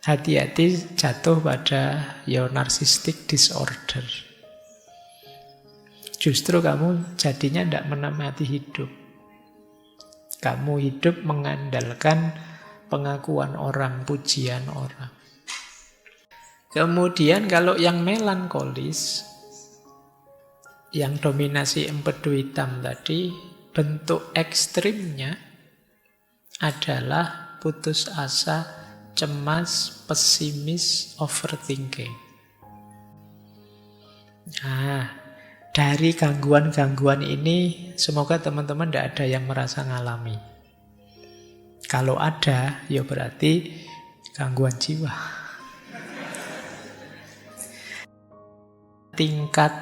hati-hati jatuh pada narcissistic disorder. Justru kamu jadinya tidak menikmati hidup. Kamu hidup mengandalkan pengakuan orang, pujian orang. Kemudian kalau yang melankolis, yang dominasi empedu hitam tadi, bentuk ekstrimnya adalah putus asa, cemas, pesimis, overthinking. Nah, dari gangguan-gangguan ini, semoga teman-teman tidak ada yang merasa ngalami. Kalau ada, ya berarti gangguan jiwa. Tingkat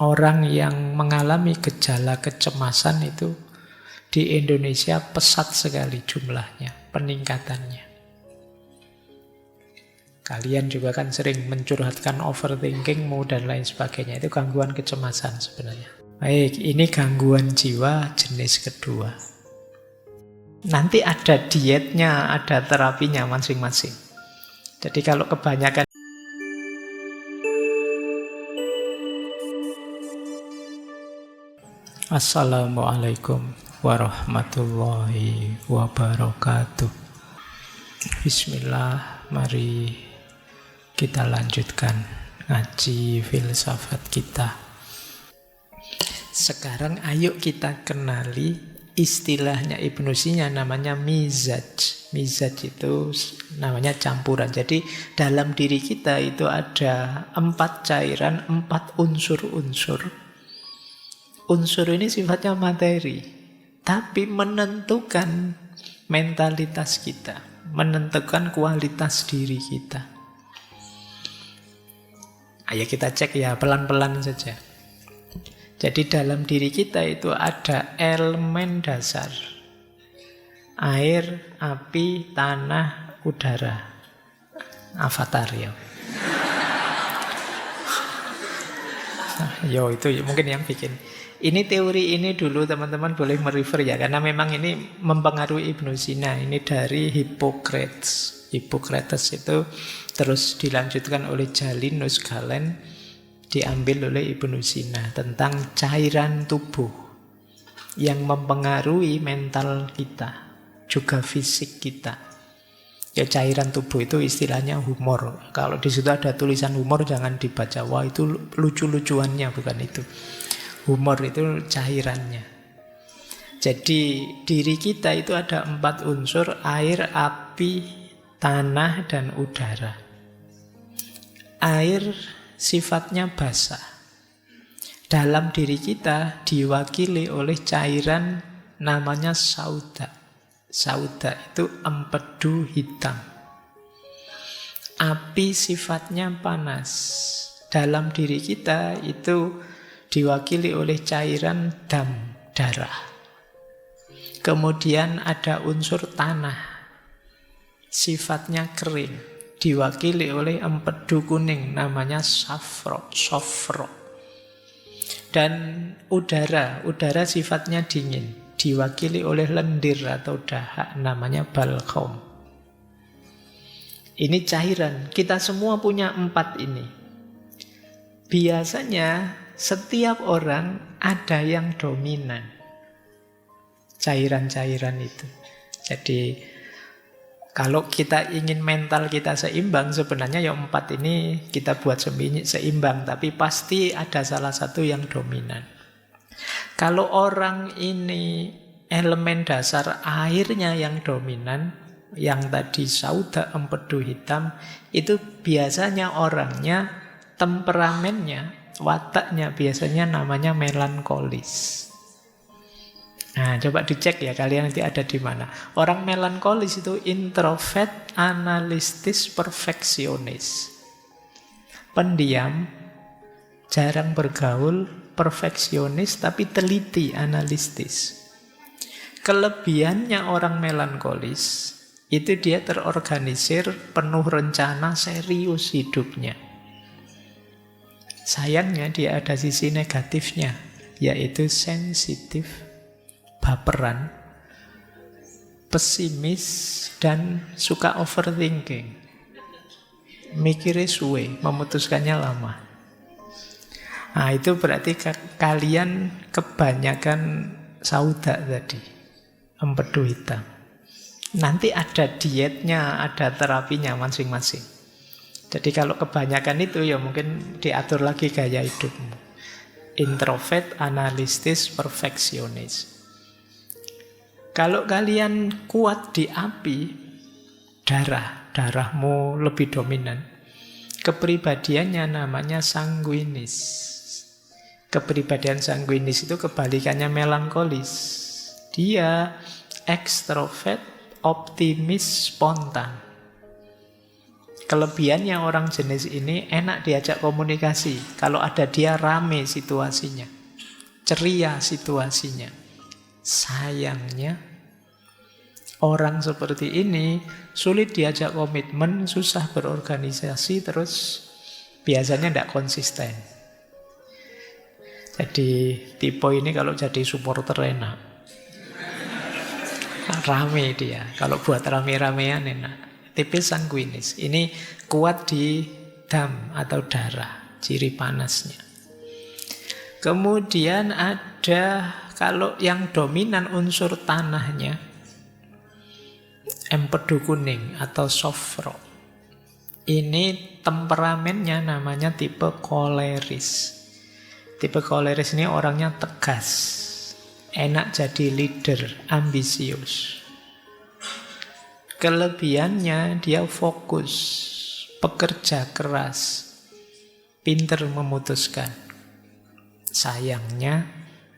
orang yang mengalami gejala kecemasan itu di Indonesia pesat sekali jumlahnya, peningkatannya. Kalian juga kan sering mencurhatkan overthinkingmu dan lain sebagainya. Itu gangguan kecemasan sebenarnya. Baik, ini gangguan jiwa jenis kedua. Nanti ada dietnya, ada terapinya masing-masing. Jadi kalau kebanyakan Assalamualaikum warahmatullahi wabarakatuh. Bismillah, mari kita lanjutkan ngaji filsafat kita. Sekarang ayo kita kenali istilahnya Ibnu Sina, namanya mizaj. Mizaj itu namanya campuran. Jadi dalam diri kita itu ada 4 cairan, 4 unsur-unsur. Unsur ini sifatnya materi, tapi menentukan mentalitas kita, menentukan kualitas diri kita. Ayo kita cek ya, pelan-pelan saja. Jadi dalam diri kita itu ada elemen dasar. Air, api, tanah, udara. Avatar ya. Yo, itu mungkin yang bikin. Ini teori ini dulu teman-teman boleh merefer ya, karena memang ini mempengaruhi Ibnu Sina. Ini dari Hippocrates. Hippocrates itu terus dilanjutkan oleh Jalinus Galen, diambil oleh Ibnu Sina, tentang cairan tubuh yang mempengaruhi mental kita, juga fisik kita. Ya, cairan tubuh itu istilahnya humor. Kalau di situ ada tulisan humor jangan dibaca, wah itu lucu-lucuannya, bukan itu. Humor itu cairannya. Jadi diri kita itu ada 4 unsur: air, api, tanah, dan udara. Air sifatnya basah. Dalam diri kita diwakili oleh cairan namanya sauda. Sauda itu empedu hitam. Api sifatnya panas. Dalam diri kita itu diwakili oleh cairan dam, darah. Kemudian ada unsur tanah, sifatnya kering, diwakili oleh empedu kuning, namanya sofro. Dan udara sifatnya dingin, diwakili oleh lendir atau dahak, namanya balgom. Ini cairan, kita semua punya 4 ini. Biasanya setiap orang ada yang dominan cairan-cairan itu. Jadi kalau kita ingin mental kita seimbang, sebenarnya yang 4 ini kita buat seimbang, tapi pasti ada salah satu yang dominan. Kalau orang ini elemen dasar airnya yang dominan, yang tadi sauda empedu hitam, itu biasanya orangnya, temperamennya, wataknya biasanya namanya melankolis. Nah, coba dicek ya kalian nanti ada di mana. Orang melankolis itu introvert, analistis, perfeksionis. Pendiam, jarang bergaul, perfeksionis, tapi teliti, analistis. Kelebihannya orang melankolis itu dia terorganisir, penuh rencana, serius hidupnya. Sayangnya dia ada sisi negatifnya, yaitu sensitif, baperan, pesimis, dan suka overthinking. Mikirnya suwe, memutuskannya lama. Nah, itu berarti kalian kebanyakan sauda tadi, empedu hitam. Nanti ada dietnya, ada terapinya masing-masing. Jadi kalau kebanyakan itu ya mungkin diatur lagi gaya hidupmu. Introvert, analistis, perfeksionis. Kalau kalian kuat di api, darahmu lebih dominan. Kepribadiannya namanya sanguinis. Kepribadian sanguinis itu kebalikannya melankolis. Dia ekstrovert, optimis, spontan. Kelebihannya orang jenis ini enak diajak komunikasi. Kalau ada dia rame situasinya, ceria situasinya. Sayangnya orang seperti ini sulit diajak komitmen, susah berorganisasi, terus biasanya tidak konsisten. Jadi tipe ini kalau jadi supporter enak, rame dia. Kalau buat rame-ramean enak. Tipe sanguinis. Ini kuat di dam atau darah, ciri panasnya. Kemudian ada kalau yang dominan unsur tanahnya, empedu kuning atau soft rock. Ini temperamennya namanya tipe koleris. Tipe koleris ini orangnya tegas, enak jadi leader, ambisius. Kelebihannya dia fokus, pekerja keras, pinter memutuskan. Sayangnya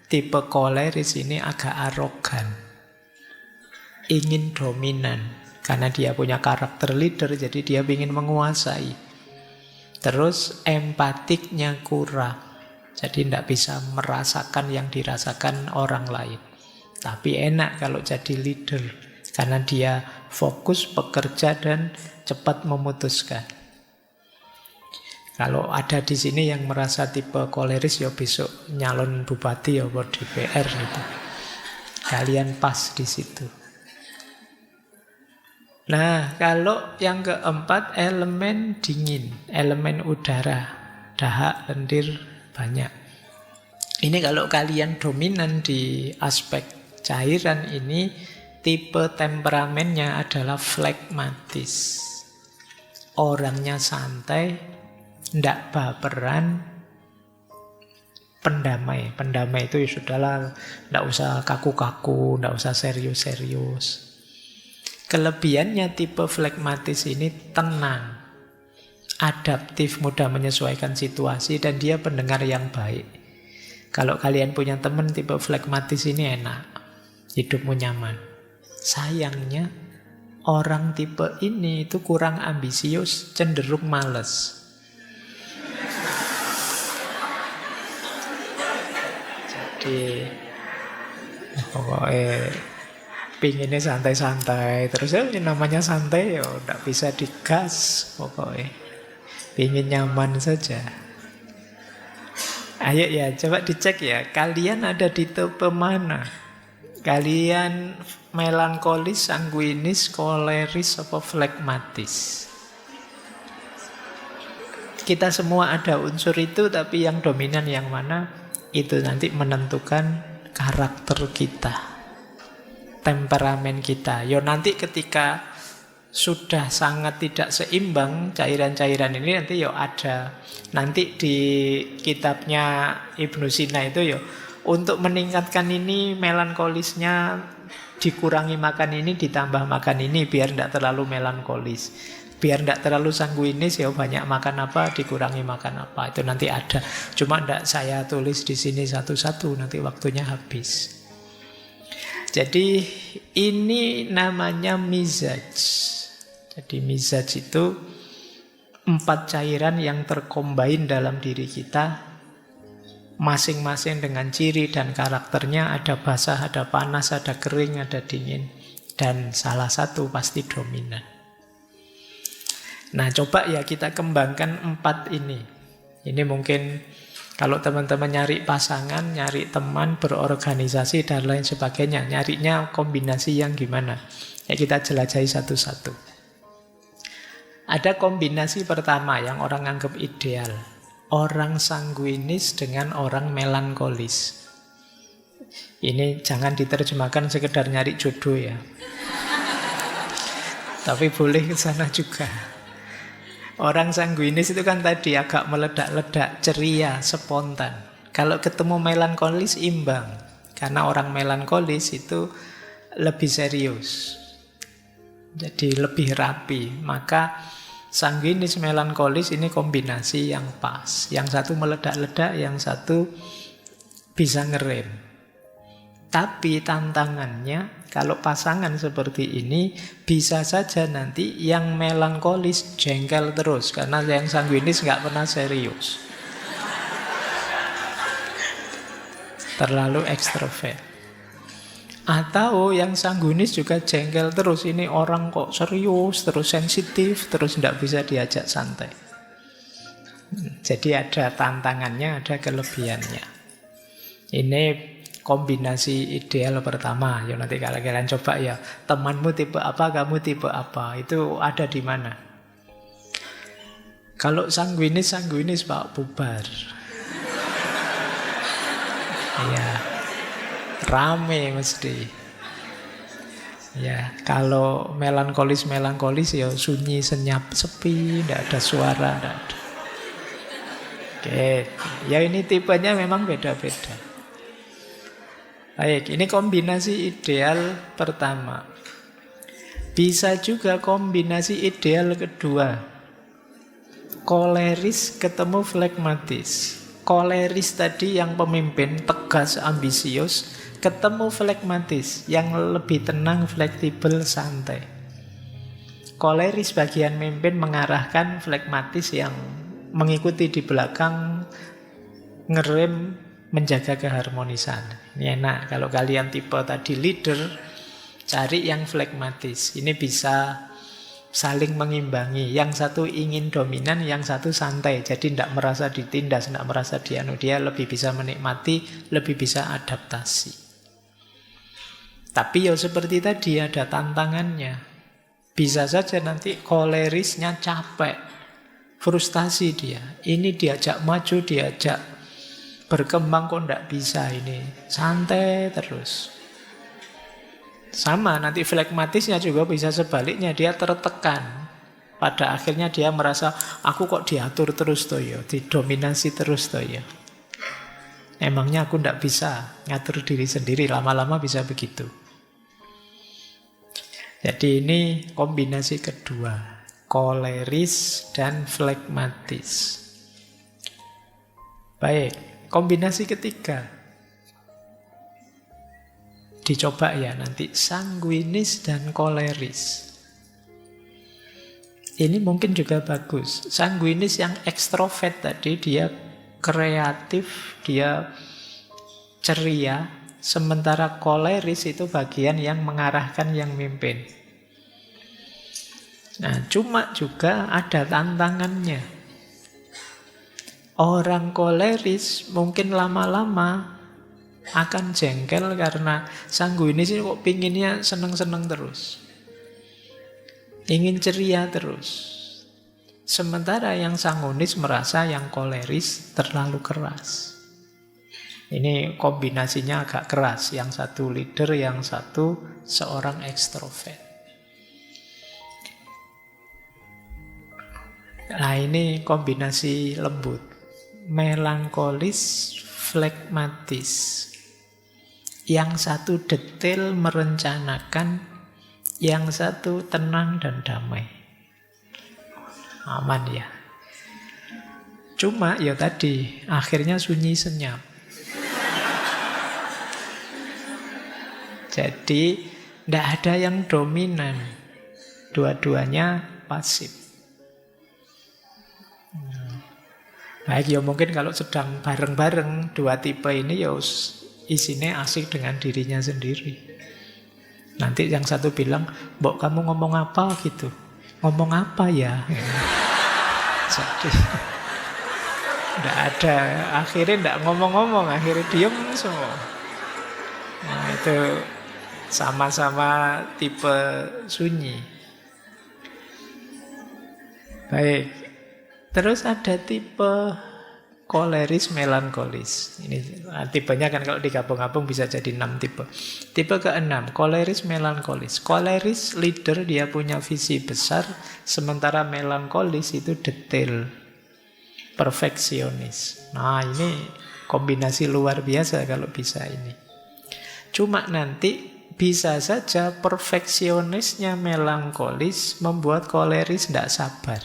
tipe koleris ini agak arogan, ingin dominan. Karena dia punya karakter leader, jadi dia ingin menguasai. Terus empatiknya kurang, jadi tidak bisa merasakan yang dirasakan orang lain. Tapi enak kalau jadi leader, karena dia fokus, bekerja, dan cepat memutuskan. Kalau ada di sini yang merasa tipe koleris, ya besok nyalon bupati ya buat DPR gitu. Kalian pas di situ. Nah, kalau yang keempat elemen dingin, elemen udara, dahak, lendir, banyak. Ini kalau kalian dominan di aspek cairan ini, tipe temperamennya adalah flegmatis. Orangnya santai, ndak baperan, pendamai. Pendamai itu ya sudahlah, ndak usah kaku-kaku, ndak usah serius-serius. Kelebihannya tipe flegmatis ini tenang, adaptif, mudah menyesuaikan situasi, dan dia pendengar yang baik. Kalau kalian punya teman tipe flegmatis ini enak, hidupmu nyaman. Sayangnya orang tipe ini itu kurang ambisius, cenderung malas. Jadi pokoknya pinginnya santai-santai. Terus ya namanya santai ya tidak bisa digas. Pokoknya pingin nyaman saja. Ayo ya, coba dicek ya, kalian ada di tipe mana? Kalian melankolis, sanguinis, koleris, apa flegmatis? Kita semua ada unsur itu, tapi yang dominan yang mana, itu nanti menentukan karakter kita, temperamen kita. Yo nanti ketika sudah sangat tidak seimbang cairan-cairan ini, nanti yo ada. Nanti di kitabnya Ibnu Sina itu yo, untuk meningkatkan ini melankolisnya dikurangi makan ini, ditambah makan ini biar tidak terlalu melankolis. Biar tidak terlalu sanguinis ya banyak makan apa, dikurangi makan apa. Itu nanti ada. Cuma tidak saya tulis di sini satu-satu, nanti waktunya habis. Jadi ini namanya mizaj. Jadi mizaj itu 4 cairan yang terkombain dalam diri kita, masing-masing dengan ciri dan karakternya. Ada basah, ada panas, ada kering, ada dingin, dan salah satu pasti dominan. Nah, coba ya kita kembangkan 4 ini. Ini mungkin Kalau teman-teman nyari pasangan, nyari teman, berorganisasi, dan lain sebagainya, nyarinya kombinasi yang gimana? Ya kita jelajahi satu-satu. Ada kombinasi pertama yang orang anggap ideal. Orang sanguinis dengan orang melankolis. Ini jangan diterjemahkan sekedar nyari jodoh ya. Tapi boleh ke sana juga. Orang sanguinis itu kan tadi agak meledak-ledak, ceria, spontan. Kalau ketemu melankolis imbang. Karena orang melankolis itu lebih serius. Jadi lebih rapi. Maka sanguinis melankolis ini kombinasi yang pas. Yang satu meledak-ledak, yang satu bisa ngerem. Tapi tantangannya, kalau pasangan seperti ini, bisa saja nanti yang melankolis jengkel terus. Karena yang sanguinis nggak pernah serius. Terlalu ekstrovert. Atau yang sanguinis juga jengkel terus. Ini orang kok serius, terus sensitif, terus nggak bisa diajak santai. Jadi ada tantangannya, ada kelebihannya. Ini kombinasi ideal pertama. Ya nanti kalau kalian coba ya, temanmu tipe apa, kamu tipe apa, itu ada di mana? Kalau sanguinis Pak, bubar. Ya, rame mesti. Ya, kalau melankolis ya sunyi, senyap, sepi, tidak ada suara, tidak ada. Oke, ya ini tipenya memang beda-beda. Baik, ini kombinasi ideal pertama. Bisa juga kombinasi ideal kedua. Koleris ketemu flegmatis. Koleris tadi yang pemimpin, tegas, ambisius, ketemu flegmatis, yang lebih tenang, fleksibel, santai. Koleris bagian mimpin mengarahkan, flegmatis yang mengikuti di belakang, ngerem, menjaga keharmonisan. Ini enak. Kalau kalian tipe tadi leader, cari yang flegmatis. Ini bisa saling mengimbangi. Yang satu ingin dominan, yang satu santai. Jadi tidak merasa ditindas, tidak merasa dianu. Dia lebih bisa menikmati, lebih bisa adaptasi. Tapi ya seperti tadi ada tantangannya. Bisa saja nanti kolerisnya capek, frustasi dia. Ini diajak maju, diajak berkembang kok tidak bisa ini. Santai terus. Sama nanti flegmatisnya juga bisa sebaliknya. Dia tertekan. Pada akhirnya dia merasa, aku kok diatur terus toh ya, didominasi terus toh ya. Emangnya aku tidak bisa ngatur diri sendiri. Lama-lama bisa begitu. Jadi ini kombinasi kedua. Koleris dan flegmatis. Baik. Kombinasi ketiga. Dicoba ya nanti. Sanguinis dan koleris. Ini mungkin juga bagus. Sanguinis yang ekstrovert tadi, dia kreatif, dia ceria. Sementara koleris itu bagian yang mengarahkan, yang mimpin. Nah, cuma juga ada tantangannya. Orang koleris mungkin lama-lama akan jengkel karena sanguinis ini kok pinginnya seneng-seneng terus. Ingin ceria terus. Sementara yang sanguinis merasa yang koleris terlalu keras. Ini kombinasinya agak keras. Yang satu leader, yang satu seorang ekstrovert. Nah ini kombinasi lembut. Melankolis, flegmatis. Yang satu detail merencanakan, yang satu tenang dan damai. Aman ya. Cuma ya tadi, akhirnya sunyi senyap. Jadi tidak ada yang dominan. Dua-duanya pasif. Baik, ya mungkin kalau sedang bareng-bareng dua tipe ini ya isinya asik dengan dirinya sendiri. Nanti yang satu bilang, "Mbok kamu ngomong apa gitu?" "Ngomong apa ya?" Jadi Nggak ada, akhirnya nggak ngomong-ngomong, akhirnya diem semua. Nah, itu sama-sama tipe sunyi. Baik, terus ada tipe koleris melankolis. Ini tipenya kan kalau digabung-gabung bisa jadi 6 tipe. Tipe ke-6, koleris melankolis. Koleris leader, dia punya visi besar, sementara melankolis itu detail, perfeksionis. Nah, ini kombinasi luar biasa kalau bisa ini. Cuma nanti bisa saja perfeksionisnya melankolis membuat koleris tidak sabar.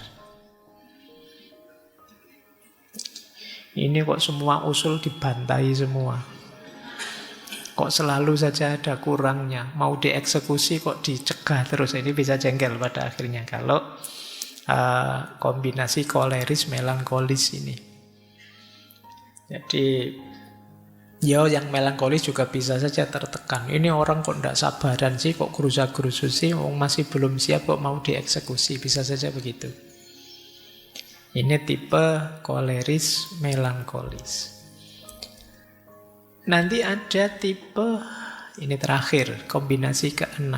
Ini kok semua usul dibantai semua. Kok selalu saja ada kurangnya. Mau dieksekusi kok dicegah terus. Ini bisa jengkel pada akhirnya kalau kombinasi koleris melankolis ini. Jadi yang melankolis juga bisa saja tertekan. Ini orang kok tidak sabaran sih, kok gerusa-gerusu sih, masih belum siap kok mau dieksekusi. Bisa saja begitu. Ini tipe koleris melankolis. Nanti ada tipe, ini terakhir, kombinasi ke-6.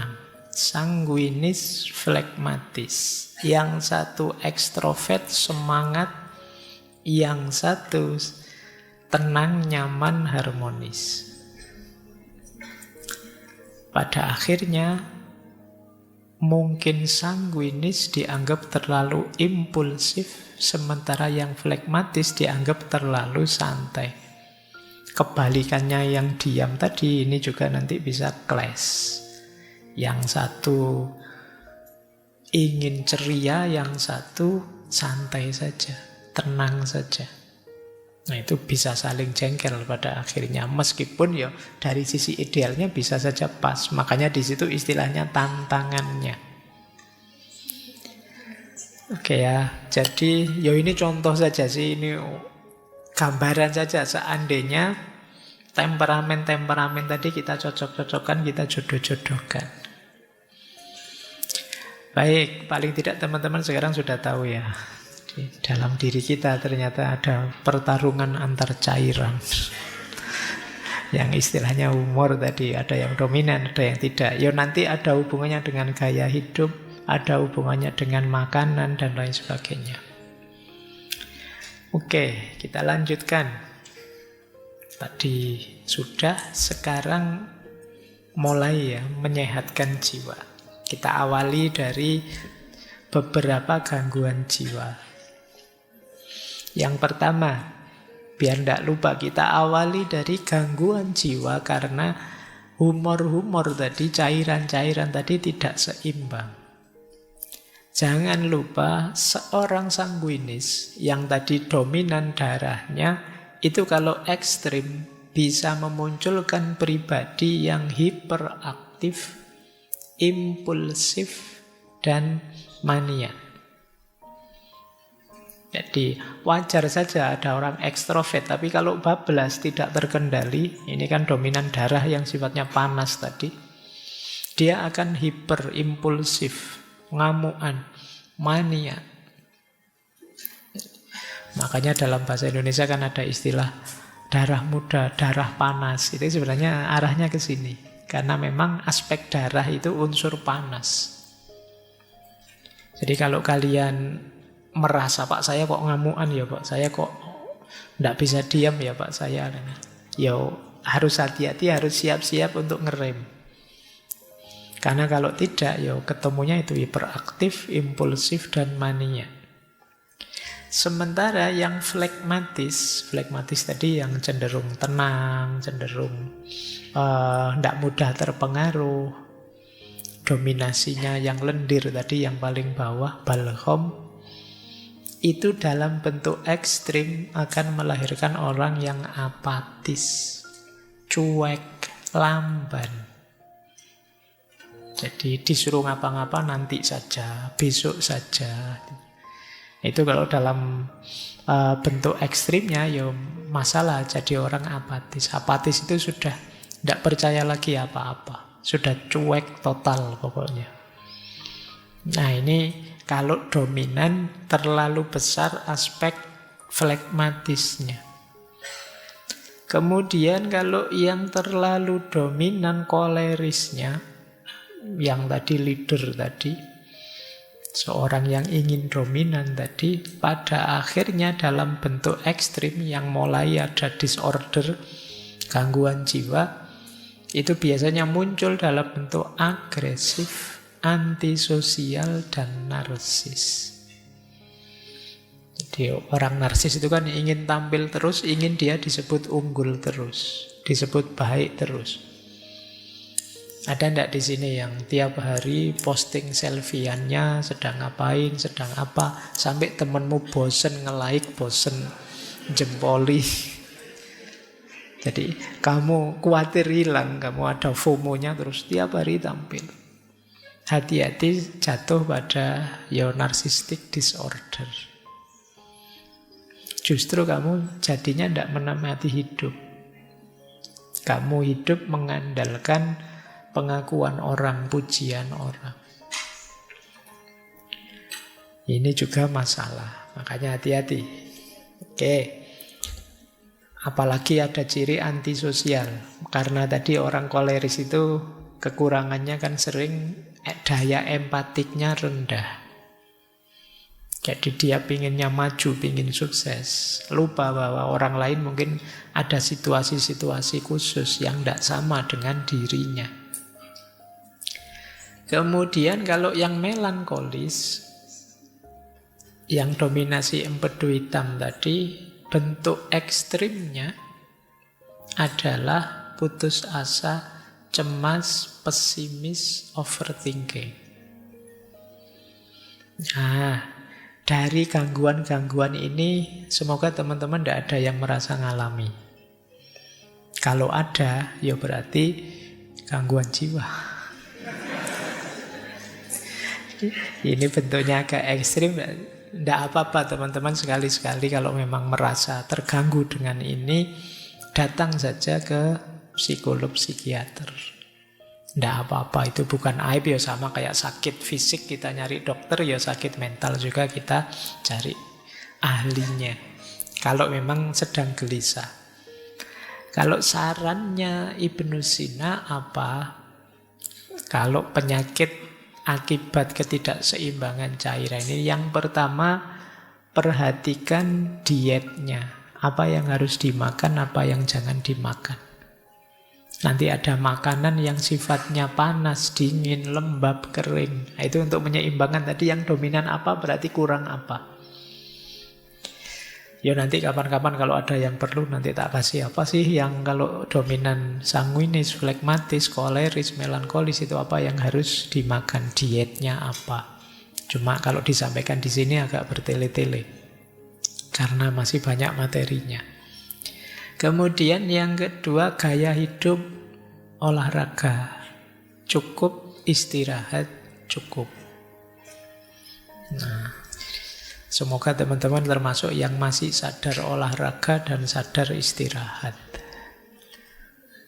Sanguinis flegmatis. Yang satu ekstrovert, semangat. Yang satu tenang, nyaman, harmonis. Pada akhirnya, mungkin sanguinis dianggap terlalu impulsif, sementara yang flegmatis dianggap terlalu santai. Kebalikannya yang diam tadi, ini juga nanti bisa clash. Yang satu ingin ceria, yang satu santai saja, tenang saja. Nah, itu bisa saling jengkel pada akhirnya. Meskipun ya dari sisi idealnya bisa saja pas. Makanya di situ istilahnya tantangannya. Oke ya. Jadi ini contoh saja sih. Ini gambaran saja. Seandainya temperamen-temperamen tadi kita cocok-cocokkan, kita jodoh-jodohkan. Baik, paling tidak teman-teman sekarang sudah tahu ya. Di dalam diri kita ternyata ada pertarungan antar cairan. Yang istilahnya humor tadi, ada yang dominan, ada yang tidak. Nanti ada hubungannya dengan gaya hidup, ada hubungannya dengan makanan, dan lain sebagainya. Oke, kita lanjutkan. Tadi sudah, sekarang mulai ya menyehatkan jiwa. Kita awali dari beberapa gangguan jiwa. Yang pertama, biar tidak lupa, kita awali dari gangguan jiwa karena humor-humor tadi, cairan-cairan tadi tidak seimbang. Jangan lupa, seorang sanguinis yang tadi dominan darahnya, itu kalau ekstrim bisa memunculkan pribadi yang hiperaktif, impulsif, dan mania. Jadi wajar saja ada orang ekstrovert, tapi kalau bablas tidak terkendali, ini kan dominan darah yang sifatnya panas tadi, dia akan hiper, impulsif, ngamuan, mania. Makanya dalam bahasa Indonesia kan ada istilah darah muda, darah panas. Itu sebenarnya arahnya ke sini. Karena memang aspek darah itu unsur panas. Jadi kalau kalian merasa, Pak saya kok ngamuan ya Pak, saya kok tidak bisa diam ya Pak saya, harus hati-hati, harus siap-siap untuk ngerem. Karena kalau tidak, ketemunya itu hiperaktif, impulsif, dan mania. Sementara yang flegmatis tadi yang cenderung tenang, cenderung tidak mudah terpengaruh, dominasinya yang lendir tadi, yang paling bawah, balhom, itu dalam bentuk ekstrim akan melahirkan orang yang apatis, cuek, lamban. Jadi disuruh ngapa-ngapa nanti saja, besok saja. Itu kalau dalam bentuk ekstrimnya masalah, jadi orang apatis. Apatis itu sudah tidak percaya lagi apa-apa, sudah cuek total pokoknya. Nah ini kalau dominan terlalu besar aspek Flegmatisnya. Kemudian kalau yang terlalu dominan, kolerisnya, yang tadi leader tadi, seorang yang ingin dominan tadi, pada akhirnya dalam bentuk ekstrim yang mulai ada disorder, gangguan jiwa, itu biasanya muncul dalam bentuk agresif, antisosial, dan narsis. Jadi orang narsis itu kan ingin tampil terus, ingin dia disebut unggul terus, disebut baik terus. Ada ndak di sini yang tiap hari posting selfie-annya sedang ngapain, sedang apa, sampai temenmu bosen nge-like, bosen jempoli. Jadi kamu khawatir hilang, kamu ada FOMO-nya terus tiap hari tampil. Hati-hati jatuh pada narcissistic disorder. Justru kamu jadinya tidak menikmati hidup. Kamu hidup mengandalkan pengakuan orang, pujian orang. Ini juga masalah, makanya hati-hati. Oke. Apalagi ada ciri antisosial. Karena tadi orang koleris itu kekurangannya kan sering daya empatiknya rendah. Jadi dia pinginnya maju, pingin sukses. Lupa bahwa orang lain mungkin ada situasi-situasi khusus yang tidak sama dengan dirinya. Kemudian kalau yang melankolis, yang dominasi empedu hitam tadi, bentuk ekstrimnya adalah putus asa, cemas, pesimis, overthinking. Nah, dari gangguan-gangguan ini semoga teman-teman tidak ada yang merasa ngalami. Kalau ada, ya berarti gangguan jiwa. Ini bentuknya agak ekstrim. Tidak apa-apa teman-teman, sekali-sekali kalau memang merasa terganggu dengan ini, datang saja ke psikolog, psikiater. Tidak apa-apa, itu bukan aib, ya sama kayak sakit fisik kita nyari dokter, ya sakit mental juga kita cari ahlinya. Kalau memang sedang gelisah. Kalau sarannya Ibnu Sina apa? Kalau penyakit akibat ketidakseimbangan cairan ini, yang pertama perhatikan dietnya. Apa yang harus dimakan, apa yang jangan dimakan. Nanti ada makanan yang sifatnya panas, dingin, lembab, kering. Nah, itu untuk menyeimbangkan tadi yang dominan apa, berarti kurang apa. Ya nanti kapan-kapan kalau ada yang perlu nanti tak kasih apa sih yang kalau dominan sanguinis, flegmatis, koleris, melankolis itu apa yang harus dimakan, dietnya apa. Cuma kalau disampaikan di sini agak bertele-tele karena masih banyak materinya. Kemudian yang kedua, gaya hidup, olahraga cukup, istirahat cukup. Nah, semoga teman-teman termasuk yang masih sadar olahraga dan sadar istirahat.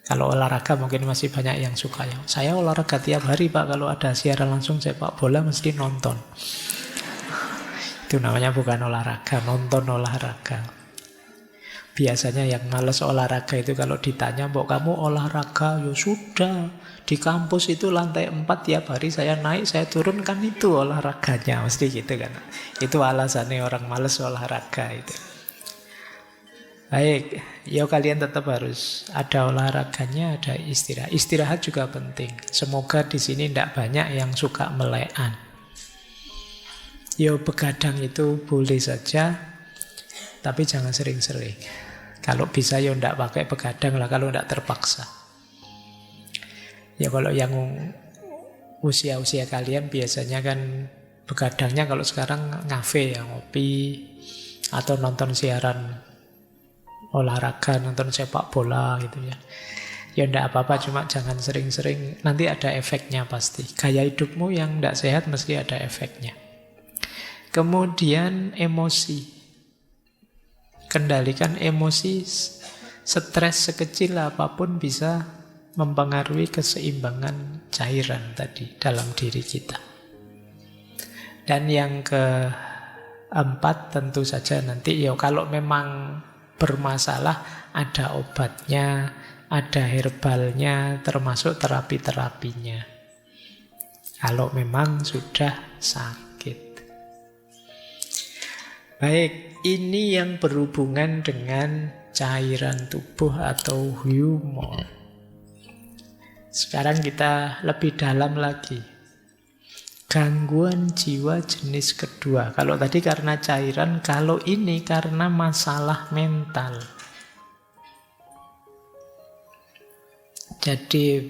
Kalau olahraga mungkin masih banyak yang suka ya. Saya olahraga tiap hari Pak, kalau ada siaran langsung sepak bola mesti nonton. Itu namanya bukan olahraga, nonton olahraga. Biasanya yang males olahraga itu kalau ditanya, "Mbok kamu olahraga?" Ya sudah, di kampus itu lantai 4 tiap hari saya naik, saya turun, kan itu olahraganya. Mesti gitu kan. Itu alasannya orang males olahraga itu. Baik, ya kalian tetap harus ada olahraganya, ada istirahat. Istirahat juga penting. Semoga di sini tidak banyak yang suka melekan. Ya begadang itu boleh saja, tapi jangan sering-sering. Kalau bisa ya tidak pakai begadang lah, kalau tidak terpaksa. Ya kalau yang usia-usia kalian biasanya kan begadangnya kalau sekarang ngafe ya, ngopi, atau nonton siaran olahraga, nonton sepak bola gitu ya. Ya tidak apa-apa, cuma jangan sering-sering, nanti ada efeknya pasti. Gaya hidupmu yang tidak sehat mesti ada efeknya. Kemudian emosi. Kendalikan emosi, stres sekecil apapun bisa mempengaruhi keseimbangan cairan tadi dalam diri kita. Dan yang 4 tentu saja nanti ya kalau memang bermasalah ada obatnya, ada herbalnya, termasuk terapi-terapinya. Kalau memang sudah sakit. Baik, ini yang berhubungan dengan cairan tubuh atau humor. Sekarang kita lebih dalam lagi. Gangguan jiwa jenis kedua. Kalau tadi karena cairan, kalau ini karena masalah mental. Jadi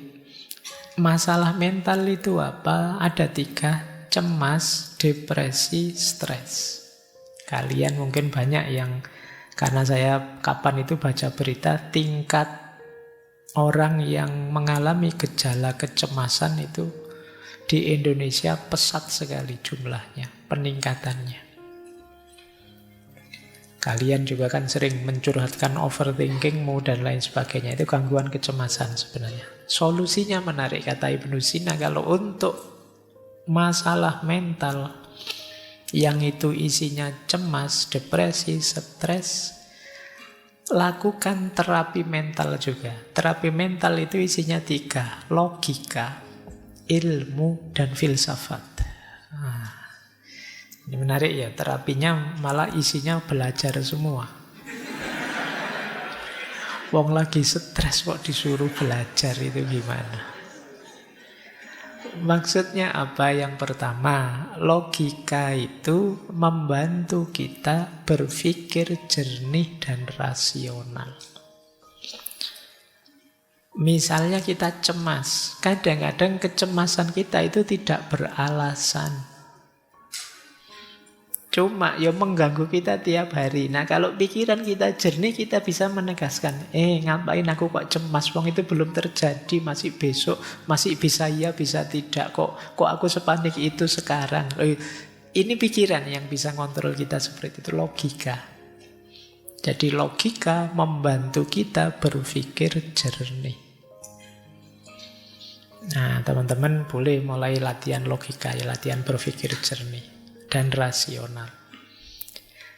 masalah mental itu apa? Ada 3, cemas, depresi, stres. Kalian mungkin banyak yang, karena saya kapan itu baca berita, tingkat orang yang mengalami gejala kecemasan itu di Indonesia pesat sekali jumlahnya, peningkatannya. Kalian juga kan sering mencurhatkan overthinkingmu dan lain sebagainya. Itu gangguan kecemasan sebenarnya. Solusinya menarik, kata Ibnu Sina. Kalau untuk masalah mental yang itu isinya cemas, depresi, stres, lakukan terapi mental juga. Terapi mental itu isinya 3, logika, ilmu, dan filsafat. Ini menarik ya, terapinya malah isinya belajar semua. Wong lagi stres kok disuruh belajar, itu gimana? Maksudnya apa? Yang pertama, logika itu membantu kita berpikir jernih dan rasional. Misalnya kita cemas, kadang-kadang kecemasan kita itu tidak beralasan. Cuma ya mengganggu kita tiap hari. Nah kalau pikiran kita jernih, kita bisa menegaskan, ngapain aku kok cemas, wong itu belum terjadi, masih besok, masih bisa ya, bisa tidak, kok aku sepanik itu sekarang. Ini pikiran yang bisa ngontrol kita seperti itu, logika. Jadi logika membantu kita berpikir jernih. Nah, teman-teman boleh mulai latihan logika, ya, latihan berpikir jernih dan rasional.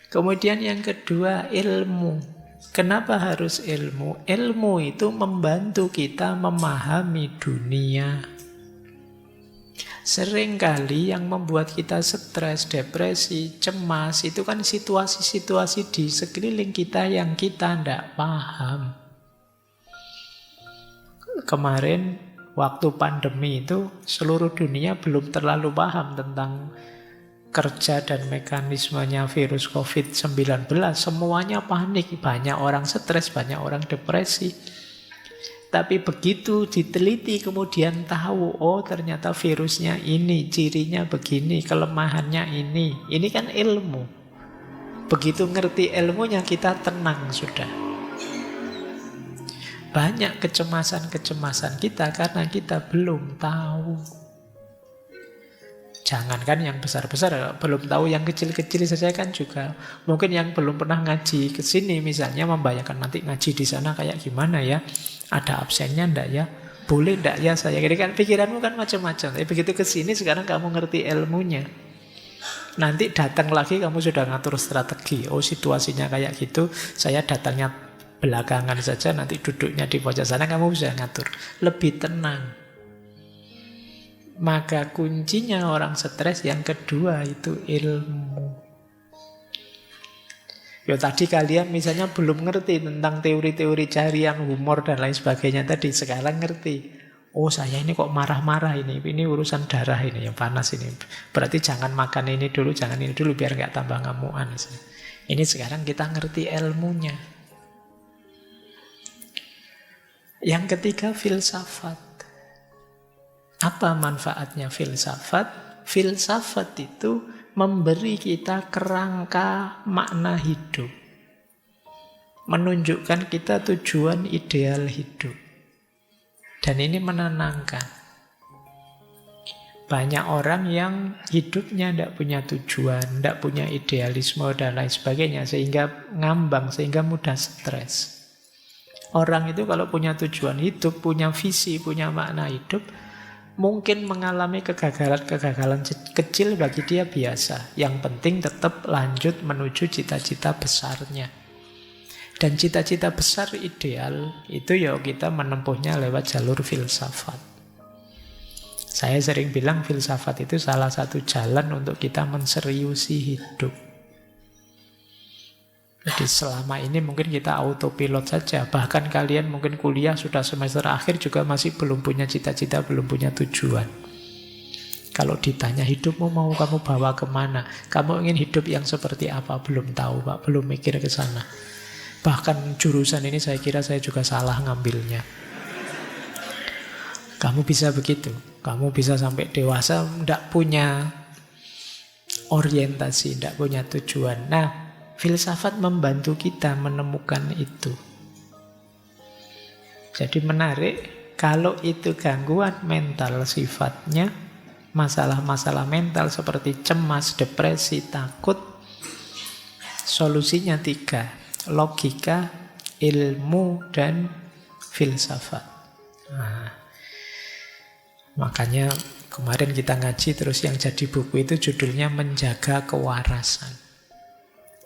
Kemudian yang kedua, ilmu. Kenapa harus ilmu? Ilmu itu membantu kita memahami dunia. Seringkali yang membuat kita stres, depresi, cemas, itu kan situasi-situasi di sekeliling kita yang kita tidak paham. Kemarin waktu pandemi itu seluruh dunia belum terlalu paham tentang kerja dan mekanismenya virus COVID-19. Semuanya panik, banyak orang stres, banyak orang depresi. Tapi begitu diteliti kemudian tahu, oh ternyata virusnya ini, cirinya begini, kelemahannya ini. Ini kan ilmu. Begitu ngerti ilmunya kita tenang sudah. Banyak kecemasan-kecemasan kita karena kita belum tahu. Jangankan yang besar-besar, belum tahu yang kecil-kecil saja kan juga. Mungkin yang belum pernah ngaji ke sini misalnya membayangkan nanti ngaji di sana kayak gimana ya? Ada absennya enggak ya? Boleh enggak ya saya? Jadi kan pikiranmu kan macam-macam. Tapi begitu ke sini sekarang kamu ngerti ilmunya. Nanti datang lagi kamu sudah ngatur strategi. Oh situasinya kayak gitu, saya datangnya belakangan saja, nanti duduknya di pojok sana, kamu bisa ngatur. Lebih tenang. Maka kuncinya orang stres yang kedua itu ilmu. Ya tadi kalian misalnya belum ngerti tentang teori-teori carian humor dan lain sebagainya tadi, sekarang ngerti. Oh saya ini kok marah-marah ini urusan darah ini yang panas ini. Berarti jangan makan ini dulu, jangan ini dulu biar nggak tambah ngamuan. Ini sekarang kita ngerti ilmunya. Yang ketiga, filsafat. Apa manfaatnya filsafat? Filsafat itu memberi kita kerangka makna hidup. Menunjukkan kita tujuan ideal hidup. Dan ini menenangkan. Banyak orang yang hidupnya tidak punya tujuan, tidak punya idealisme dan lain sebagainya, sehingga ngambang, sehingga mudah stres. Orang itu kalau punya tujuan hidup, punya visi, punya makna hidup, Mungkin mengalami kegagalan-kegagalan kecil bagi dia biasa. Yang penting tetap lanjut menuju cita-cita besarnya. Dan cita-cita besar ideal itu ya kita menempuhnya lewat jalur filsafat. Saya sering bilang filsafat itu salah satu jalan untuk kita menseriusi hidup. Jadi selama ini mungkin kita autopilot saja. Bahkan kalian mungkin kuliah sudah semester akhir juga masih belum punya cita-cita, belum punya tujuan. Kalau ditanya hidupmu mau kamu bawa kemana? Kamu ingin hidup yang seperti apa? Belum tahu Pak, belum mikir ke sana. Bahkan jurusan ini saya kira saya juga salah ngambilnya. Kamu bisa begitu. Kamu bisa sampai dewasa tidak punya orientasi, tidak punya tujuan. Nah, filsafat membantu kita menemukan itu. Jadi menarik, kalau itu gangguan mental sifatnya, masalah-masalah mental seperti cemas, depresi, takut, solusinya 3. Logika, ilmu, dan filsafat. Nah, makanya kemarin kita ngaji terus yang jadi buku itu judulnya Menjaga Kewarasan.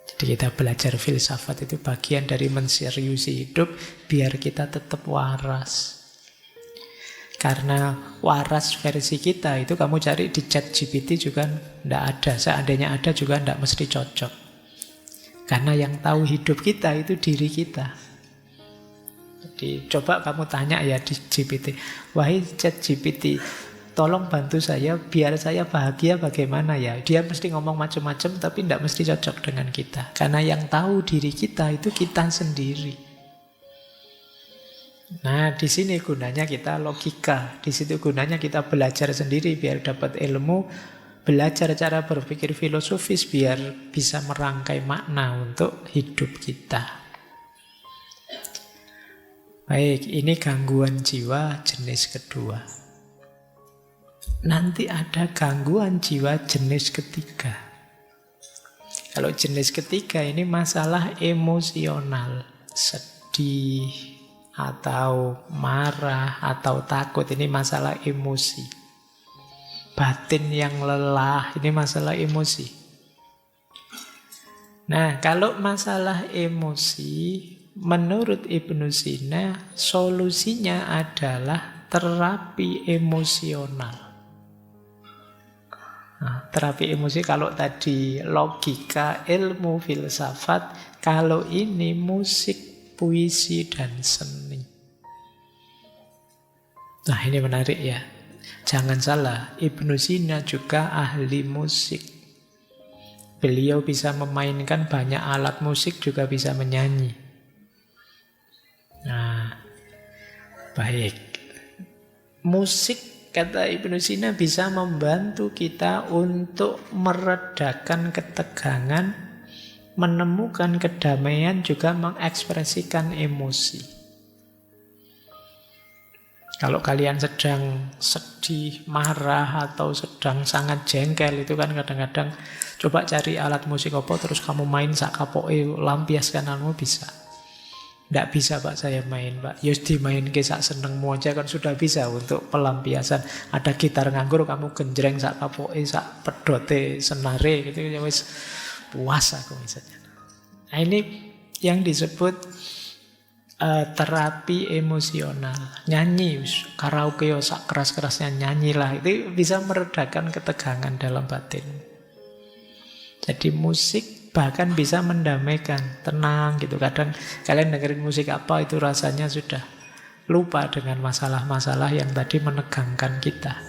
Jadi kita belajar filsafat itu bagian dari menseriusi hidup biar kita tetap waras. Karena waras versi kita itu kamu cari di ChatGPT juga tidak ada. Seandainya ada juga tidak mesti cocok. Karena yang tahu hidup kita itu diri kita. Jadi coba kamu tanya ya di GPT, wahai ChatGPT, tolong bantu saya biar saya bahagia bagaimana ya. Dia mesti ngomong macam-macam tapi tidak mesti cocok dengan kita. Karena yang tahu diri kita itu kita sendiri. Nah, di sini gunanya kita logika. Di situ gunanya kita belajar sendiri biar dapat ilmu, belajar cara berpikir filosofis biar bisa merangkai makna untuk hidup kita. Baik, ini gangguan jiwa jenis kedua. Nanti ada gangguan jiwa jenis ketiga. Kalau jenis ketiga ini masalah emosional, sedih, atau marah, atau takut. Ini masalah emosi. Batin yang lelah, ini masalah emosi. Nah, kalau masalah emosi, menurut Ibnu Sina, solusinya adalah terapi emosional. Nah, terapi emosi kalau tadi logika, ilmu, filsafat, kalau ini musik, puisi, dan seni. Nah, ini menarik ya. Jangan salah, Ibnu Sina juga ahli musik. Beliau bisa memainkan banyak alat musik, juga bisa menyanyi. Nah, baik. Musik, kata Ibnu Sina, bisa membantu kita untuk meredakan ketegangan, menemukan kedamaian, juga mengekspresikan emosi. Kalau kalian sedang sedih, marah, atau sedang sangat jengkel, itu kan kadang-kadang coba cari alat musik apa, terus kamu main sak kapoke, lampiaskan kamu bisa. Tidak bisa Pak saya main Pak, yus dimain ke sak senengmu aja kan sudah bisa untuk pelampiasan. Ada gitar nganggur, kamu genjreng sak kapoke, sak pedote, senare, gitu ya wis puas aku misalnya. Nah ini yang disebut terapi emosional. Nyanyi, karaoke sak keras-kerasnya nyanyilah. Itu bisa meredakan ketegangan dalam batin. Jadi musik bahkan bisa mendamaikan, tenang gitu. Kadang kalian dengerin musik apa itu rasanya sudah lupa dengan masalah-masalah yang tadi menegangkan kita.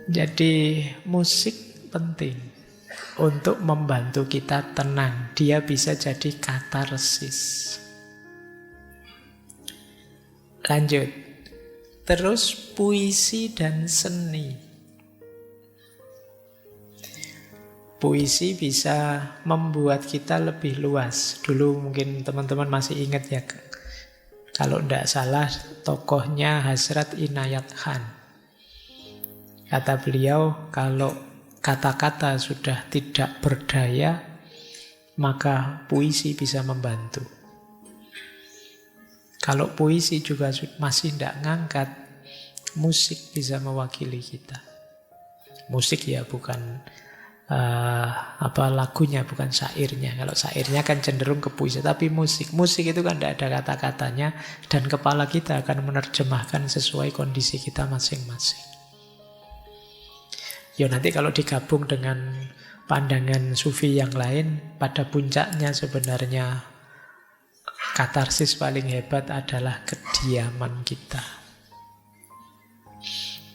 Jadi musik penting untuk membantu kita tenang. Dia bisa jadi katarsis. Lanjut. Terus puisi dan seni. Puisi bisa membuat kita lebih luas. Dulu mungkin teman-teman masih ingat ya, kalau tidak salah tokohnya Hasrat Inayat Khan. Kata beliau, kalau kata-kata sudah tidak berdaya, maka puisi bisa membantu. Kalau puisi juga masih tidak ngangkat, musik bisa mewakili kita. Musik ya bukan lagunya, bukan syairnya. Kalau syairnya kan cenderung ke puisi, tapi musik itu kan tidak ada kata-katanya, dan kepala kita akan menerjemahkan sesuai kondisi kita masing-masing. Ya nanti kalau digabung dengan pandangan sufi yang lain, pada puncaknya sebenarnya katarsis paling hebat adalah kediaman kita.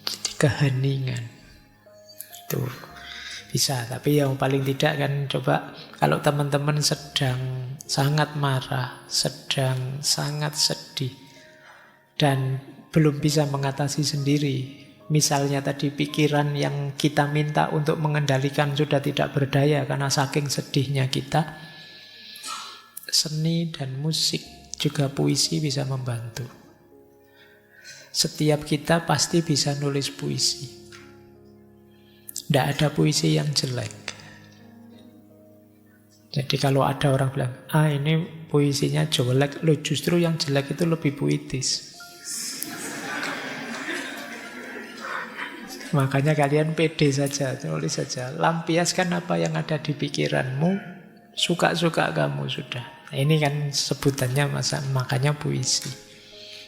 Jadi keheningan itu bisa, tapi yang paling tidak kan coba kalau teman-teman sedang sangat marah, sedang sangat sedih, dan belum bisa mengatasi sendiri. Misalnya tadi pikiran yang kita minta untuk mengendalikan sudah tidak berdaya karena saking sedihnya kita, seni dan musik juga puisi bisa membantu. Setiap kita pasti bisa nulis puisi. Tidak ada puisi yang jelek. Jadi kalau ada orang bilang, ini puisinya jelek, loh justru yang jelek itu lebih puitis. Makanya kalian pede saja, tulis saja. Lampiaskan apa yang ada di pikiranmu, suka-suka kamu sudah. Nah, ini kan sebutannya makanya puisi.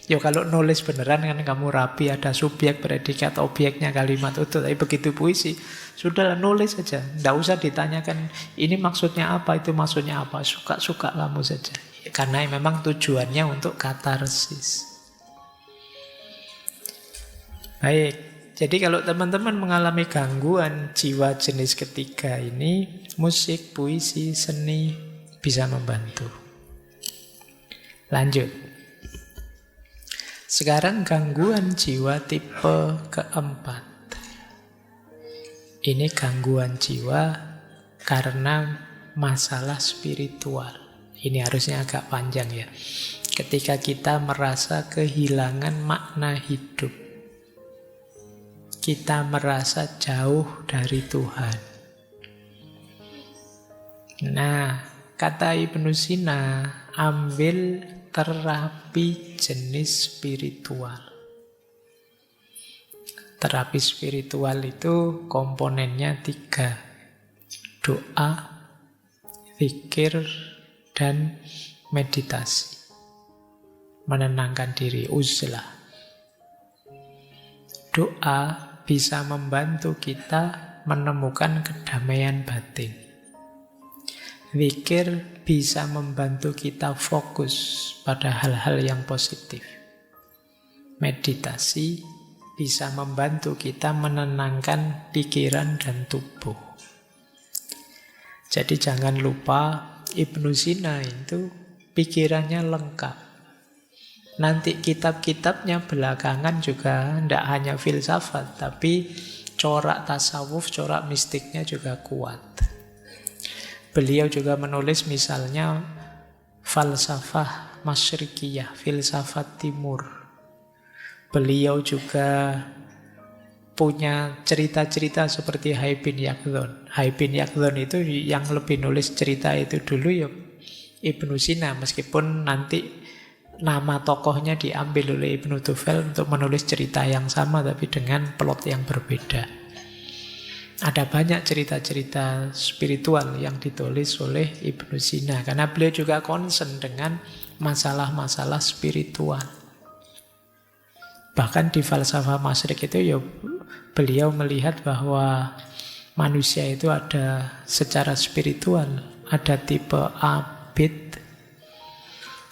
Ya kalau nulis beneran kan kamu rapi, ada subjek, predikat, objeknya, kalimat utuh. Tapi begitu puisi, sudahlah nulis saja. Tidak usah ditanyakan ini maksudnya apa, itu maksudnya apa. Suka-suka kamu saja. Karena memang tujuannya untuk katarsis. Baik, jadi kalau teman-teman mengalami gangguan jiwa jenis ketiga ini, musik, puisi, seni bisa membantu. Lanjut. Sekarang gangguan jiwa tipe keempat. Ini gangguan jiwa karena masalah spiritual. Ini harusnya agak panjang ya. Ketika kita merasa kehilangan makna hidup, kita merasa jauh dari Tuhan. Nah, kata Ibnu Sina, ambil terapi jenis spiritual. Terapi spiritual itu komponennya 3. Doa, zikir, dan meditasi. Menenangkan diri, uzlah. Doa bisa membantu kita menemukan kedamaian batin. Zikir bisa membantu kita fokus pada hal-hal yang positif. Meditasi bisa membantu kita menenangkan pikiran dan tubuh. Jadi jangan lupa Ibnu Sina itu pikirannya lengkap. Nanti kitab-kitabnya belakangan juga tidak hanya filsafat, tapi corak tasawuf, corak mistiknya juga kuat. Beliau juga menulis misalnya falsafah masyrikiyah, filsafat timur. Beliau juga punya cerita-cerita seperti Hai bin Yaqdhan. Hai bin Yaqdhan itu yang lebih nulis cerita itu dulu ya Ibnu Sina, meskipun nanti nama tokohnya diambil oleh Ibnu Tufel untuk menulis cerita yang sama tapi dengan plot yang berbeda. Ada banyak cerita-cerita spiritual yang ditulis oleh Ibnu Sina karena beliau juga concern dengan masalah-masalah spiritual. Bahkan di falsafah masyrik itu ya beliau melihat bahwa manusia itu ada secara spiritual, ada tipe abid,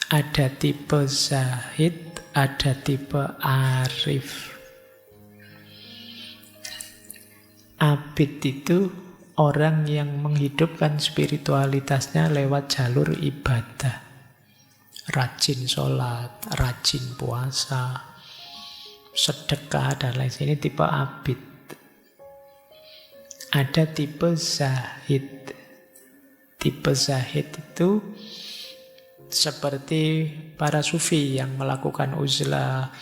ada tipe zahid, ada tipe arif. Abid itu orang yang menghidupkan spiritualitasnya lewat jalur ibadah. Rajin sholat, rajin puasa, sedekah, dan lain sebagainya. Ini tipe abid. Ada tipe zahid. Tipe zahid itu seperti para sufi yang melakukan uzlah,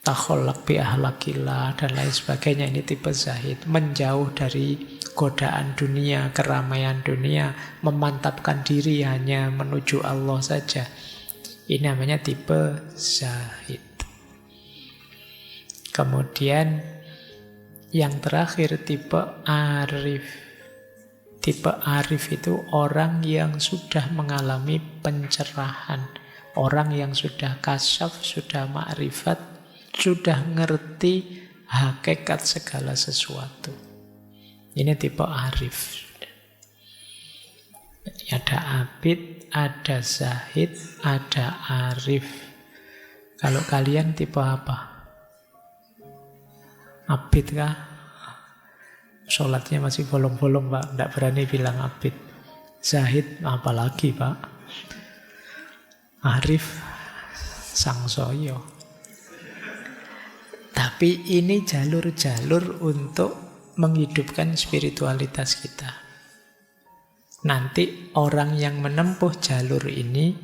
takholak bi ahlakillah dan lain sebagainya. Ini tipe zahid, menjauh dari godaan dunia, keramaian dunia, memantapkan diri hanya menuju Allah saja. Ini namanya tipe zahid. Kemudian yang terakhir tipe arif. Tipe arif itu orang yang sudah mengalami pencerahan. Orang yang sudah kasyaf, sudah ma'rifat, sudah ngerti hakikat segala sesuatu. Ini tipe arif. Ada abid, ada zahid, ada arif. Kalau kalian tipe apa? Abid kah? Sholatnya masih bolong-bolong, Pak. Tidak berani bilang abid. Zahid, apalagi, Pak. Arif, sangsoyo. Tapi ini jalur-jalur untuk menghidupkan spiritualitas kita. Nanti orang yang menempuh jalur ini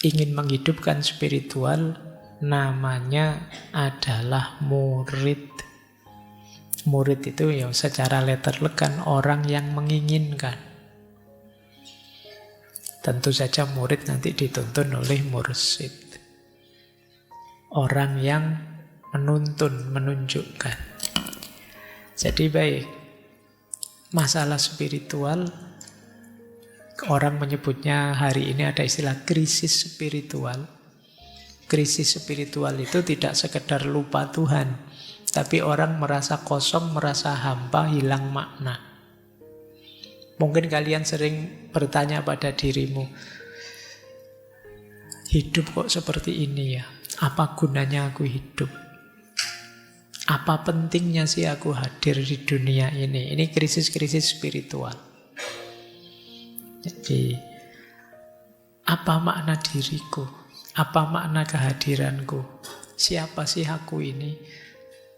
ingin menghidupkan spiritual, namanya adalah murid. Murid itu ya secara letterlek kan orang yang menginginkan. Tentu saja murid nanti dituntun oleh mursyid. Orang yang menuntun, menunjukkan. Jadi baik, masalah spiritual, orang menyebutnya hari ini ada istilah krisis spiritual. Krisis spiritual itu tidak sekedar lupa Tuhan, tapi orang merasa kosong, merasa hampa, hilang makna. Mungkin kalian sering bertanya pada dirimu, hidup kok seperti ini ya? Apa gunanya aku hidup? Apa pentingnya sih aku hadir di dunia ini? Ini krisis-krisis spiritual. Jadi, apa makna diriku? Apa makna kehadiranku? Siapa sih aku ini?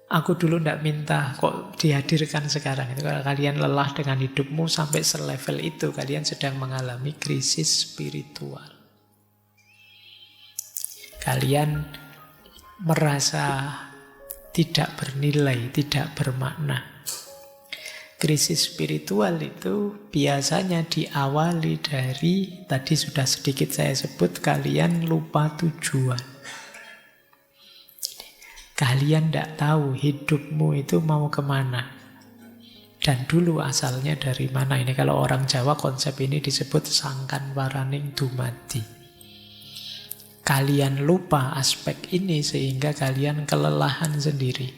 Aku dulu tidak minta kok dihadirkan sekarang. Itu kalau kalian lelah dengan hidupmu sampai selevel itu, kalian sedang mengalami krisis spiritual. Kalian merasa tidak bernilai, tidak bermakna. Krisis spiritual itu biasanya diawali dari, tadi sudah sedikit saya sebut, kalian lupa tujuan. Kalian tidak tahu hidupmu itu mau kemana. Dan dulu asalnya dari mana. Ini kalau orang Jawa konsep ini disebut sangkan paraning dumadi. Kalian lupa aspek ini sehingga kalian kelelahan sendiri.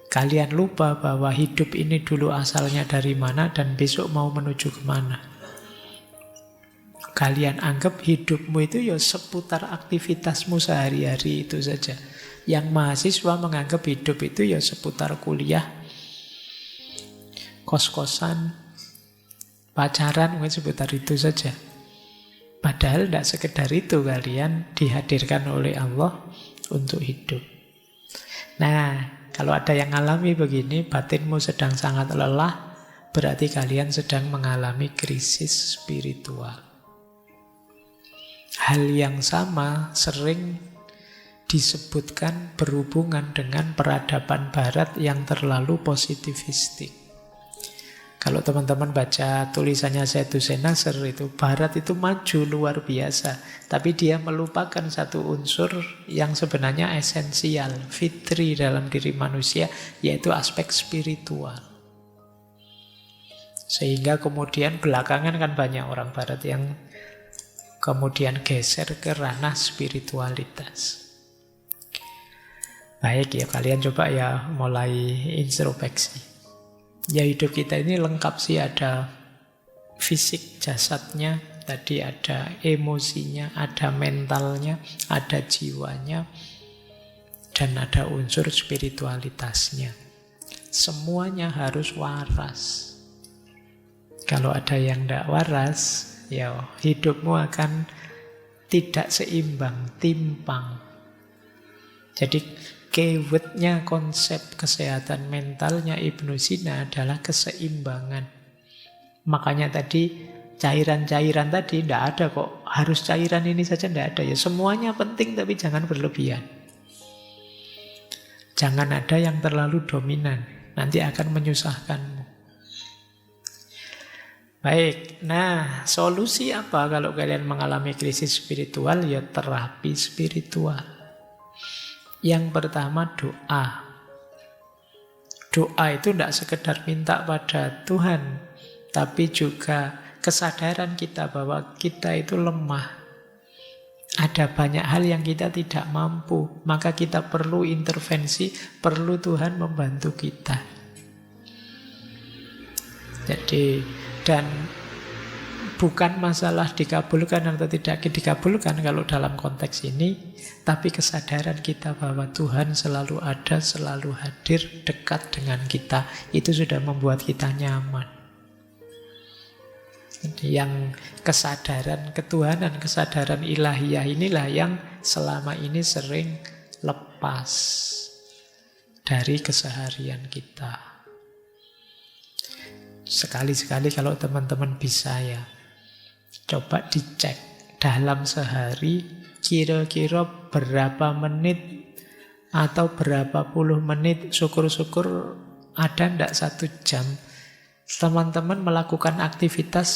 Kalian lupa bahwa hidup ini dulu asalnya dari mana dan besok mau menuju kemana. Kalian anggap hidupmu itu ya seputar aktivitasmu sehari-hari itu saja. Yang mahasiswa menganggap hidup itu ya seputar kuliah, kos-kosan, pacaran, mungkin seputar itu saja. Padahal tidak sekedar itu kalian dihadirkan oleh Allah untuk hidup. Nah, kalau ada yang alami begini, batinmu sedang sangat lelah, berarti kalian sedang mengalami krisis spiritual. Hal yang sama sering disebutkan berhubungan dengan peradaban barat yang terlalu positivistik. Kalau teman-teman baca tulisannya Sayyidus Nasr itu, barat itu maju luar biasa, tapi dia melupakan satu unsur yang sebenarnya esensial, fitri dalam diri manusia, yaitu aspek spiritual. Sehingga kemudian belakangan kan banyak orang barat yang kemudian geser ke ranah spiritualitas. Baik ya, kalian coba ya mulai introspeksi. Ya hidup kita ini lengkap sih, ada fisik jasadnya, tadi ada emosinya, ada mentalnya, ada jiwanya, dan ada unsur spiritualitasnya. Semuanya harus waras. Kalau ada yang tidak waras, ya hidupmu akan tidak seimbang, timpang. Jadi keywordnya konsep kesehatan mentalnya Ibnu Sina adalah keseimbangan. Makanya tadi cairan-cairan tadi tidak ada kok. Harus cairan ini saja tidak ada. Ya semuanya penting tapi jangan berlebihan. Jangan ada yang terlalu dominan. Nanti akan menyusahkanmu. Baik, nah solusi apa kalau kalian mengalami krisis spiritual? Ya terapi spiritual. Yang pertama doa. Doa itu tidak sekedar minta pada Tuhan, tapi juga kesadaran kita bahwa kita itu lemah. Ada banyak hal yang kita tidak mampu, maka kita perlu intervensi, perlu Tuhan membantu kita. Jadi, dan bukan masalah dikabulkan atau tidak dikabulkan kalau dalam konteks ini, tapi kesadaran kita bahwa Tuhan selalu ada, selalu hadir, dekat dengan kita, itu sudah membuat kita nyaman. Yang kesadaran ketuhanan, kesadaran ilahiyah inilah yang selama ini sering lepas dari keseharian kita. Sekali-sekali kalau teman-teman bisa ya, coba dicek dalam sehari kira-kira berapa menit atau berapa puluh menit, syukur-syukur ada ndak 1 jam teman-teman melakukan aktivitas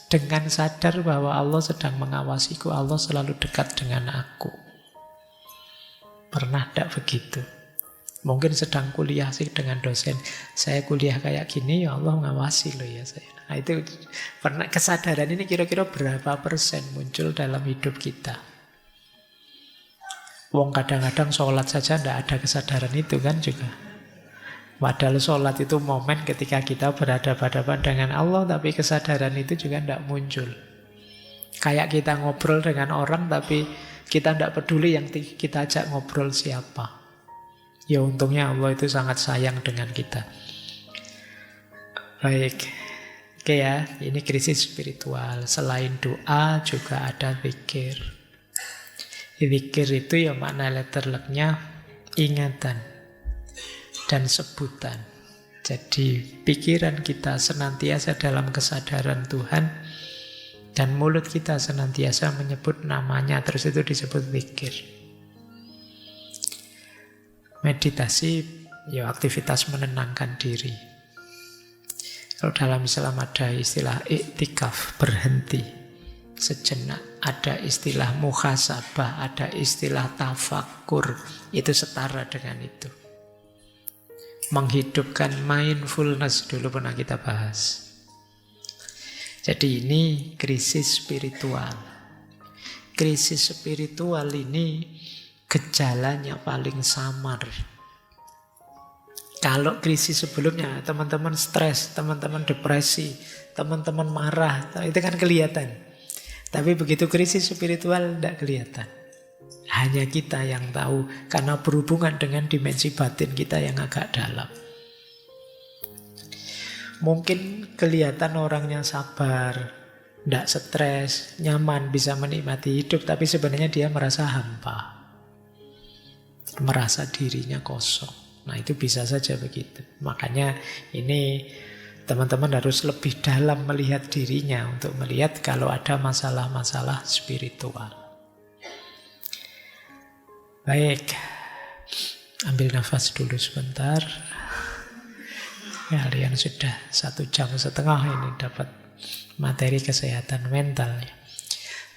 dengan sadar bahwa Allah sedang mengawasiku, Allah selalu dekat dengan aku. Pernah tidak begitu? Mungkin sedang kuliah sih dengan dosen, saya kuliah kayak gini, ya Allah mengawasi loh ya saya. Nah itu pernah, kesadaran ini kira-kira berapa persen muncul dalam hidup kita? Wong kadang-kadang sholat saja tidak ada kesadaran itu kan juga. Padahal sholat itu momen ketika kita berhadapan-hadapan dengan Allah, tapi kesadaran itu juga tidak muncul. Kayak kita ngobrol dengan orang, tapi kita tidak peduli yang kita ajak ngobrol siapa. Ya untungnya Allah itu sangat sayang dengan kita. Baik, oke ya, ini krisis spiritual. Selain doa juga ada zikir. Zikir itu ya makna letterleknya ingatan dan sebutan. Jadi pikiran kita senantiasa dalam kesadaran Tuhan dan mulut kita senantiasa menyebut namanya, terus itu disebut zikir. Meditasi ya aktivitas menenangkan diri. Kalau dalam Islam ada istilah iktikaf, berhenti sejenak. Ada istilah muhasabah, ada istilah tafakur. Itu setara dengan itu. Menghidupkan mindfulness dulu pernah kita bahas. Jadi ini krisis spiritual. Krisis spiritual ini gejalanya paling samar. Kalau krisis sebelumnya teman-teman stres, teman-teman depresi, teman-teman marah, itu kan kelihatan. Tapi begitu krisis spiritual tidak kelihatan. Hanya kita yang tahu, karena berhubungan dengan dimensi batin kita yang agak dalam. Mungkin kelihatan orangnya sabar, tidak stres, nyaman, bisa menikmati hidup, tapi sebenarnya dia merasa hampa, merasa dirinya kosong. Nah itu bisa saja begitu. Makanya ini teman-teman harus lebih dalam melihat dirinya untuk melihat kalau ada masalah-masalah spiritual. Baik, ambil nafas dulu sebentar. Kalian sudah 1,5 jam ini dapat materi kesehatan mental.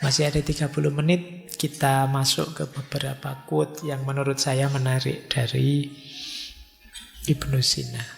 Masih ada 30 menit, kita masuk ke beberapa quote yang menurut saya menarik dari Ibnu Sina.